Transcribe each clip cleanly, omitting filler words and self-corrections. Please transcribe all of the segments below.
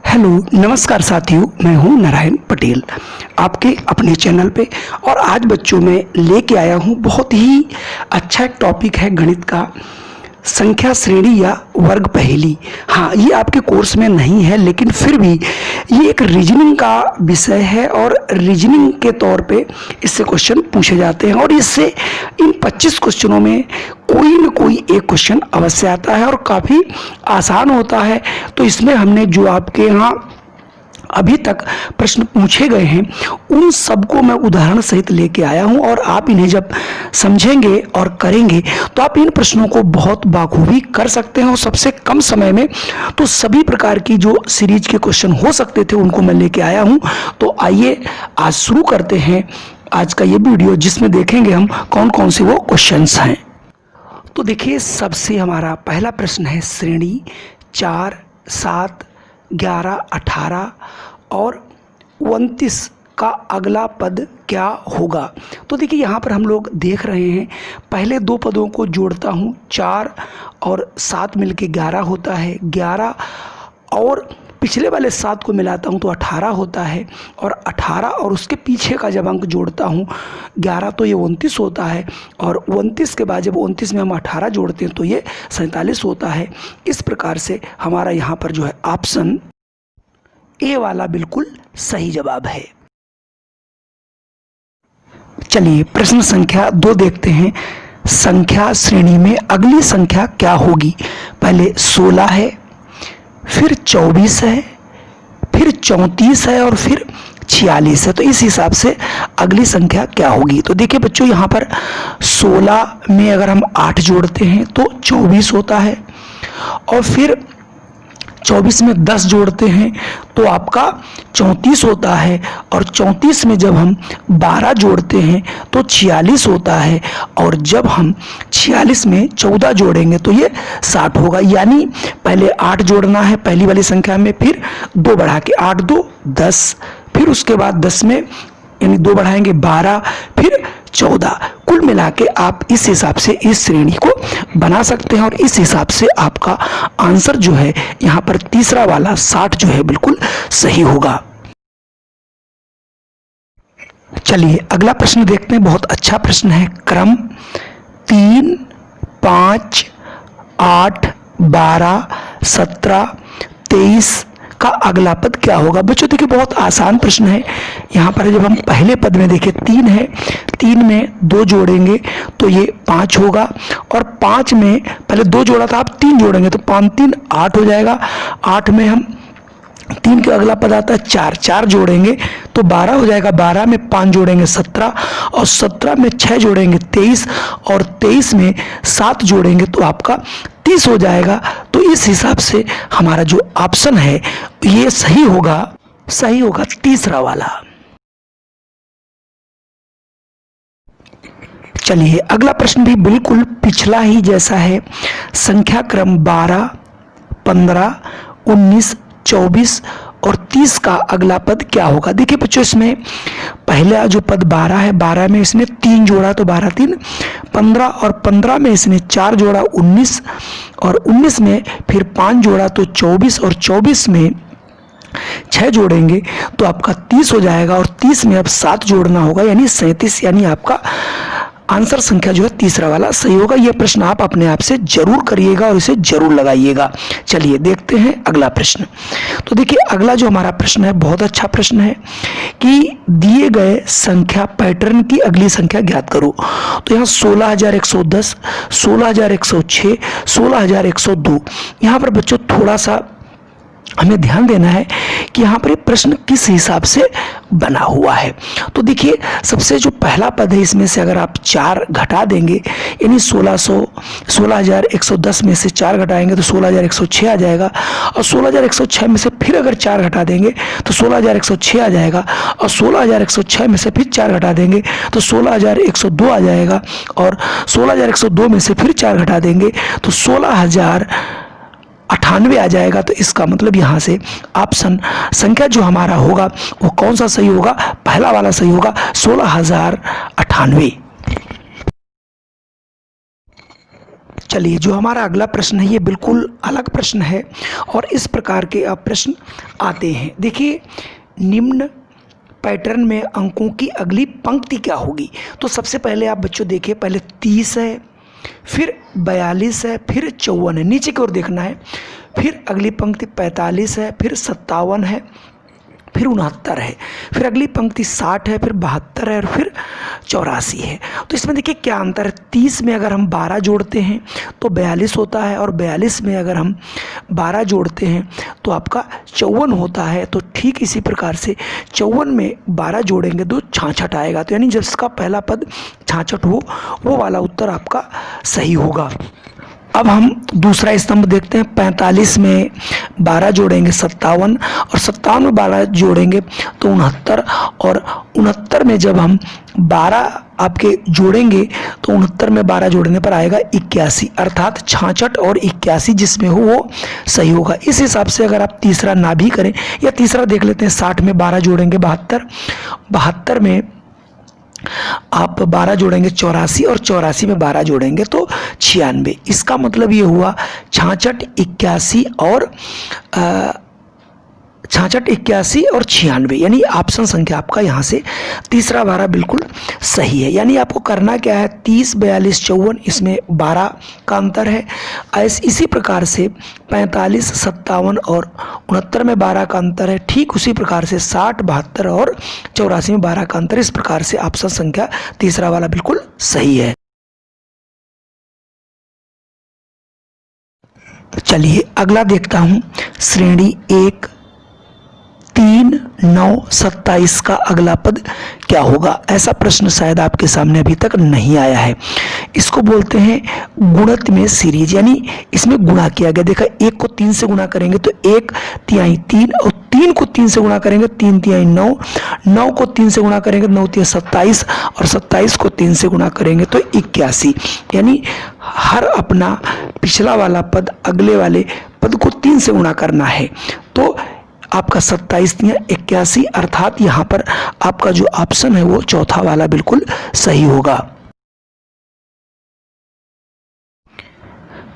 Hello नमस्कार साथियों, मैं हूं नारायण पटेल आपके अपने चैनल पे। और आज बच्चों में लेके आया हूं बहुत ही अच्छा एक टॉपिक है गणित का, संख्या श्रेणी या वर्ग पहेली। हाँ, ये आपके कोर्स में नहीं है लेकिन फिर भी ये एक रीजनिंग का विषय है और रीजनिंग के तौर पे इससे क्वेश्चन पूछे जाते हैं और इससे इन 25 क्वेश्चनों में कोई न कोई एक क्वेश्चन अवश्य आता है और काफ़ी आसान होता है। तो इसमें हमने जो आपके यहाँ अभी तक प्रश्न पूछे गए हैं उन सबको मैं उदाहरण सहित लेके आया हूं और आप इन्हें जब समझेंगे और करेंगे तो आप इन प्रश्नों को बहुत बाखूबी कर सकते हैं और सबसे कम समय में। तो सभी प्रकार की जो सीरीज के क्वेश्चन हो सकते थे उनको मैं लेके आया हूं। तो आइए आज शुरू करते हैं आज का ये वीडियो, जिसमें देखेंगे हम कौन कौन से वो क्वेश्चंस हैं। तो देखिए, सबसे हमारा पहला प्रश्न है श्रेणी 4, 7, 11, 18 और 29 का अगला पद क्या होगा। तो देखिए, यहाँ पर हम लोग देख रहे हैं, पहले दो पदों को जोड़ता हूँ, 4 और 7 मिलके 11 होता है, 11 और पिछले वाले 7 को मिलाता हूँ तो 18 होता है, और 18 और उसके पीछे का जब अंक जोड़ता हूँ 11 तो ये 29 होता है, और 29 के बाद जब 29 में हम 18 जोड़ते हैं तो ये 47 होता है। इस प्रकार से हमारा यहाँ पर जो है ऑप्शन ए वाला बिल्कुल सही जवाब है। चलिए प्रश्न संख्या 2 देखते हैं। संख्या श्रेणी में अगली संख्या क्या होगी। पहले 16 है, फिर 24 है, फिर 34 है और फिर 46 है। तो इस हिसाब से अगली संख्या क्या होगी। तो देखिए बच्चों, यहाँ पर 16 में अगर हम 8 जोड़ते हैं तो 24 होता है, और फिर 24 में 10 जोड़ते हैं तो आपका 34 होता है, और 34 में जब हम 12 जोड़ते हैं तो 46 होता है, और जब हम 46 में 14 जोड़ेंगे तो ये 60 होगा। यानी पहले 8 जोड़ना है पहली वाली संख्या में, फिर 2 बढ़ा के 8 2 10, फिर उसके बाद 10 में यानी 2 बढ़ाएंगे 12, फिर 14। कुल मिला के आप इस हिसाब से इस श्रेणी को बना सकते हैं और इस हिसाब से आपका आंसर जो है यहाँ पर तीसरा वाला 60 जो है बिल्कुल सही होगा। चलिए अगला प्रश्न देखते हैं, बहुत अच्छा प्रश्न है। क्रम 3, 5, 8, 12, 17, 23 का अगला पद क्या होगा। बच्चों देखिए, बहुत आसान प्रश्न है। यहाँ पर जब हम पहले पद में देखिए 3 है, 3 में 2 जोड़ेंगे तो ये 5 होगा, और 5 में पहले 2 जोड़ा था, आप 3 जोड़ेंगे तो 5 3 8 हो जाएगा। 8 में हम 3 का अगला पद आता है 4, 4 जोड़ेंगे तो 12 हो जाएगा। 12 में 5 जोड़ेंगे 17, और 17 में 6 जोड़ेंगे 23, और 23 में 7 जोड़ेंगे तो आपका 30 हो जाएगा। तो इस हिसाब से हमारा जो ऑप्शन है ये सही होगा तीसरा वाला। चलिए अगला प्रश्न भी बिल्कुल पिछला ही जैसा है। संख्या क्रम 12, 15, 19, 24 और 30 का अगला पद क्या होगा। देखिए बच्चों, इसमें पहला जो पद 12 है, 12 में इसने 3 जोड़ा तो 12 3 15, और 15 में इसने 4 जोड़ा 19, और 19 में फिर 5 जोड़ा तो 24, और 24 में 6 जोड़ेंगे तो आपका 30 हो जाएगा, और 30 में अब 7 जोड़ना होगा यानी 37, यानी आपका आंसर संख्या जो है तीसरा वाला सही होगा। यह प्रश्न आप अपने आप से जरूर करिएगा और इसे जरूर लगाइएगा। चलिए देखते हैं अगला प्रश्न। तो देखिए अगला जो हमारा प्रश्न है बहुत अच्छा प्रश्न है कि दिए गए संख्या पैटर्न की अगली संख्या ज्ञात करो। तो यहाँ 16,110, 16,106, 16,102। यहाँ पर बच्चों थोड़ा सा हमें ध्यान देना है कि यहाँ पर प्रश्न किस हिसाब से बना हुआ है। तो देखिए, सबसे जो पहला पद है इसमें से अगर आप 4 घटा देंगे यानी 16,110 में से 4 घटाएंगे तो 16,106 आ जाएगा, और 16,106 में से फिर अगर 4 घटा देंगे तो 16,106 आ जाएगा, और 16,106 में से फिर 4 घटा देंगे तो 16,102 आ जाएगा, और 16,102 में से फिर 4 घटा देंगे तो 16,098 आ जाएगा। तो इसका मतलब यहाँ से ऑप्शन संख्या जो हमारा होगा वो कौन सा सही होगा, पहला वाला सही होगा, 16,098। चलिए, जो हमारा अगला प्रश्न है ये बिल्कुल अलग प्रश्न है और इस प्रकार के अब प्रश्न आते हैं। देखिए, निम्न पैटर्न में अंकों की अगली पंक्ति क्या होगी। तो सबसे पहले आप बच्चों देखिए, पहले 30 है, फिर 42 है, फिर 54 है, नीचे की ओर देखना है, फिर अगली पंक्ति 45 है, फिर 57 है, फिर 69 है, फिर अगली पंक्ति 60 है, फिर 72 है और फिर 84 है। तो इसमें देखिए क्या अंतर है। 30 में अगर हम 12 जोड़ते हैं तो 42 होता है और 42 में अगर हम 12 जोड़ते हैं तो आपका 54 होता है। तो ठीक इसी प्रकार से 54 में 12 जोड़ेंगे तो 66 आएगा। तो यानी जिसका पहला पद 66 हो वो वाला उत्तर आपका सही होगा। अब हम दूसरा स्तंभ देखते हैं। 45 में 12 जोड़ेंगे 57 और 57 में 12 जोड़ेंगे तो 69 और 69 में जब हम 12 आपके जोड़ेंगे तो 69 में 12 जोड़ने पर आएगा 81, अर्थात 66 और 81 जिसमें हो वो सही होगा। इस हिसाब से अगर आप तीसरा ना भी करें या तीसरा देख लेते हैं, 60 में 12 जोड़ेंगे 72, 72 में आप 12 जोड़ेंगे 84 और 84 में 12 जोड़ेंगे तो 96। इसका मतलब ये हुआ 66, 81 और 66, 81 और 96, यानी ऑप्शन संख्या आपका यहाँ से तीसरा 12 बिल्कुल सही है। यानी आपको करना क्या है, 30, 42, 54 इसमें 12 का अंतर है। इसी प्रकार से 45, 57 और 69 में 12 का अंतर है। ठीक उसी प्रकार से 60, 72 और 84 में 12 का अंतर। इस प्रकार से ऑप्शन संख्या तीसरा वाला बिल्कुल सही है। चलिए अगला देखता हूँ। श्रेणी 1, 3, 9, 27 का अगला पद क्या होगा। ऐसा प्रश्न शायद आपके सामने अभी तक नहीं आया है। इसको बोलते हैं गुणित में सीरीज, यानी इसमें गुणा किया गया। देखा, 1 को 3 से गुणा करेंगे तो 1 तिहाई 3 और 3 को 3 से गुणा करेंगे 3 तिहाई 9, 9 को 3 से गुणा करेंगे 9 तिहाई 27 और 27 को 3 से गुणा करेंगे तो 81। यानी हर अपना पिछला वाला पद अगले वाले पद को 3 से गुणा करना है। तो आपका 27 तिहाई 81, अर्थात यहाँ पर आपका जो ऑप्शन है वो चौथा वाला बिल्कुल सही होगा।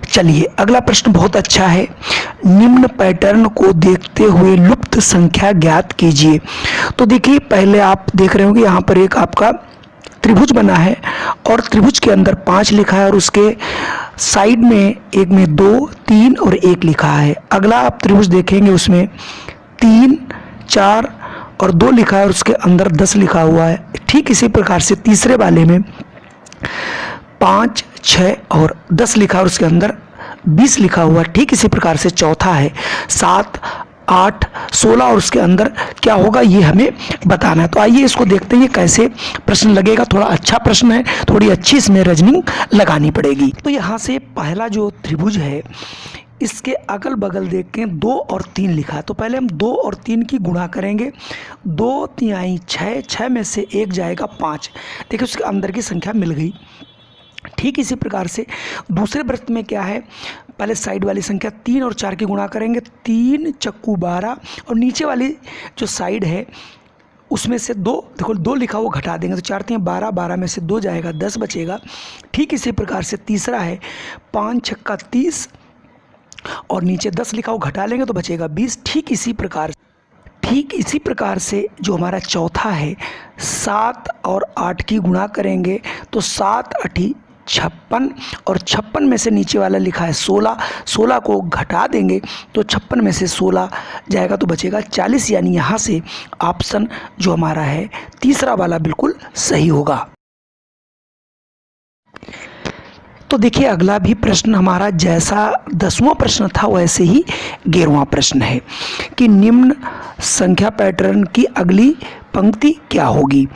चलिए अगला प्रश्न बहुत अच्छा है। निम्न पैटर्न को देखते हुए लुप्त संख्या ज्ञात कीजिए। तो देखिए, पहले आप देख रहे होंगे यहाँ पर एक आपका त्रिभुज बना है और त्रिभुज के अंदर 5 लिखा है और उसके साइड में एक में 2, 3 और 1 लिखा है। अगला आप त्रिभुज देखेंगे उसमें 3, 4 और 2 लिखा है और उसके अंदर 10 लिखा हुआ है। ठीक इसी प्रकार से तीसरे वाले में 5, 6 और 10 लिखा है और उसके अंदर 20 लिखा हुआ है। ठीक इसी प्रकार से चौथा है 7, 8, 16 और उसके अंदर क्या होगा ये हमें बताना है। तो आइए इसको देखते हैं कैसे प्रश्न लगेगा। थोड़ा अच्छा प्रश्न है, थोड़ी अच्छी इसमें रीजनिंग लगानी पड़ेगी। तो यहाँ से पहला जो त्रिभुज है इसके अगल बगल देखें 2 और 3 लिखा है। तो पहले हम 2 और 3 की गुणा करेंगे। 2 तिहाई 6, 6 में से 1 जाएगा 5। देखिए उसके अंदर की संख्या मिल गई। ठीक इसी प्रकार से दूसरे वृत्त में क्या है, पहले साइड वाली संख्या 3 और 4 की गुणा करेंगे। 3 चक्कू 12 और नीचे वाली जो साइड है उसमें से 2, देखो 2 लिखा वो घटा देंगे तो 4 तिहाई 12, 12 में से 2 जाएगा 10 बचेगा। ठीक इसी प्रकार से तीसरा है 5 छक्का 30 और नीचे 10 लिखा वो घटा लेंगे तो बचेगा 20। ठीक इसी प्रकार से जो हमारा चौथा है 7 और 8 की गुणा करेंगे तो 7 8 56 और 56 में से नीचे वाला लिखा है 16, 16 को घटा देंगे तो 56 में से 16 जाएगा तो बचेगा 40। यानी यहाँ से ऑप्शन जो हमारा है तीसरा वाला बिल्कुल सही होगा। तो देखिए अगला भी प्रश्न हमारा जैसा 10वां प्रश्न था वैसे ही 11वां प्रश्न है कि निम्न संख्या पैटर्न की अगली पंक्ति क्या होगी।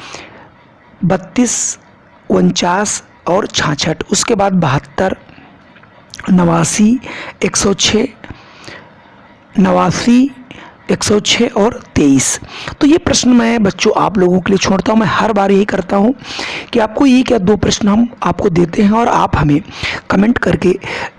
32, 49 और 66, उसके बाद 72, 89, 106, 89, 106 और 23। तो ये प्रश्न मैं बच्चों आप लोगों के लिए छोड़ता हूँ। मैं हर बार यही करता हूँ कि आपको एक या 2 प्रश्न हम आपको देते हैं और आप हमें कमेंट करके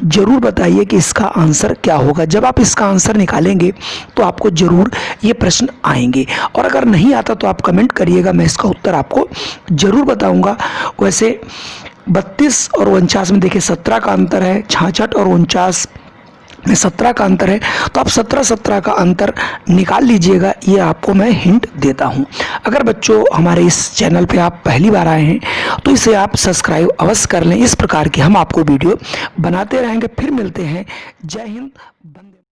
ज़रूर बताइए कि इसका आंसर क्या होगा। जब आप इसका आंसर निकालेंगे तो आपको ज़रूर ये प्रश्न आएंगे और अगर नहीं आता तो आप कमेंट करिएगा, मैं इसका उत्तर आपको ज़रूर बताऊँगा। वैसे 32 और 49 में देखिए 17 का अंतर है, 66 और 49 में 17 का अंतर है। तो आप 17 का अंतर निकाल लीजिएगा, ये आपको मैं हिंट देता हूँ। अगर बच्चों हमारे इस चैनल पे आप पहली बार आए हैं तो इसे आप सब्सक्राइब अवश्य कर लें। इस प्रकार की हम आपको वीडियो बनाते रहेंगे। फिर मिलते हैं। जय हिंद, वंदे